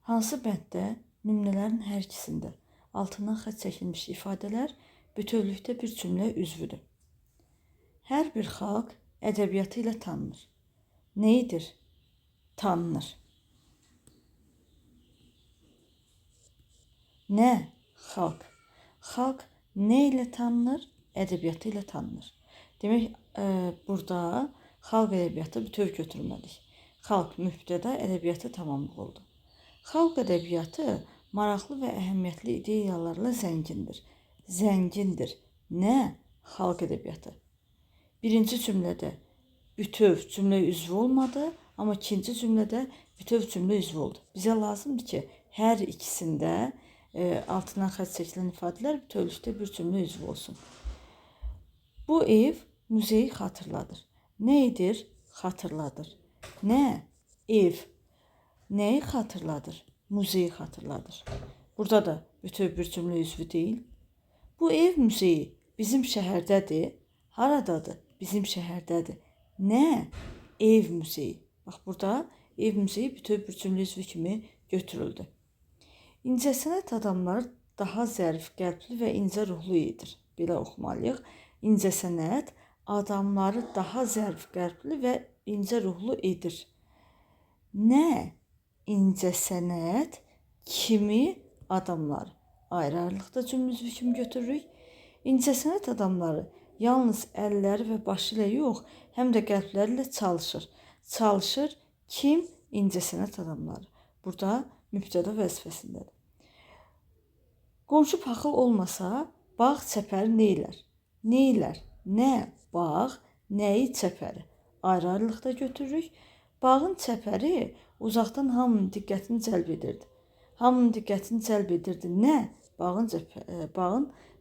Hansı bənddə nümunələrin hər ikisində altından xətt çəkilmiş ifadələr bütövlükdə bir cümlə üzvüdür? Hər bir xalq ədəbiyyatı ilə tanınır. Nəyidir? Tanınır. Nə? Xalq. Xalq nə ilə tanınır? Ədəbiyyatı ilə tanınır. Demək, burada xalq ədəbiyyatı bütöv götürməliyik. Xalq mübtəda, ədəbiyyatı tamamlıq oldu. Xalq ədəbiyyatı maraqlı və əhəmiyyətli ideyalarla zəngindir. Zəngindir. Nə? Xalq ədəbiyyatı. Birinci cümlədə bütöv cümlə üzvü olmadı, amma ikinci cümlədə bütöv cümlə üzvü oldu. Bizə lazımdır ki, hər ikisində altından xətt çəkilən ifadələr bütövlükdə bir cümlə üzvü olsun. Bu ev muzeyi xatırladır. Nə edir? Xatırladır. Nə? Ev. Nəyi xatırladır? Muzeyi xatırladır. Burada da bütöv bir cümlə üzvü deyil. Bu ev muzeyi bizim şəhərdədir. Haradadır? Bizim şəhərdədir. Nə? Ev muzeyi. Bax, burada ev muzeyi bütöv bir cümlə üzvü kimi götürüldü. İncəsənət adamları daha zərif, qəlbli və incə ruhlu ididir. Belə oxumalıyıq. İncəsənət adamları daha zərif, qəlbli və incə ruhlu edir. Nə? İncəsənət kimi adamlar. Ayrı-ayrılıqda cümlə üzvü kimi götürürük. İncəsənət adamları yalnız əlləri və başı ilə yox, həm də qəlbləri ilə çalışır. Çalışır kim? İncəsənət adamları. Burada mübtəda vəzifəsindədir. Qonşu paxıl olmasa, bağ çəpəri neylər? Neylər? Nə? Bağ, nəyi çəpəri? Ayrı-ayrılıqda götürürük. Bağın çəpəri uzaqdan hamının diqqətini cəlb edirdi. Hamının diqqətini cəlb edirdi. Nə? Bağın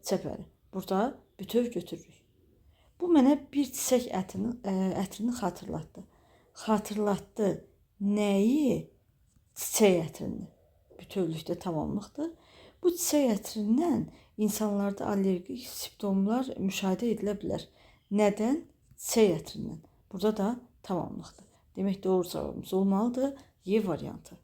çəpəri. Burada bütöv götürürük. Bu mənə bir çiçək ətrini xatırlatdı. Xatırlatdı. Nəyi? Çiçək ətrini. Bütövlükdə tamamlıqdır. Bu çiçək ətrindən insanlarda allergik simptomlar müşahidə edilə bilər. Nədən? Çiçək ətrindən. Burada da tamamlıqdır. Demək, doğru cavabımız olmalıdır. Y variantı.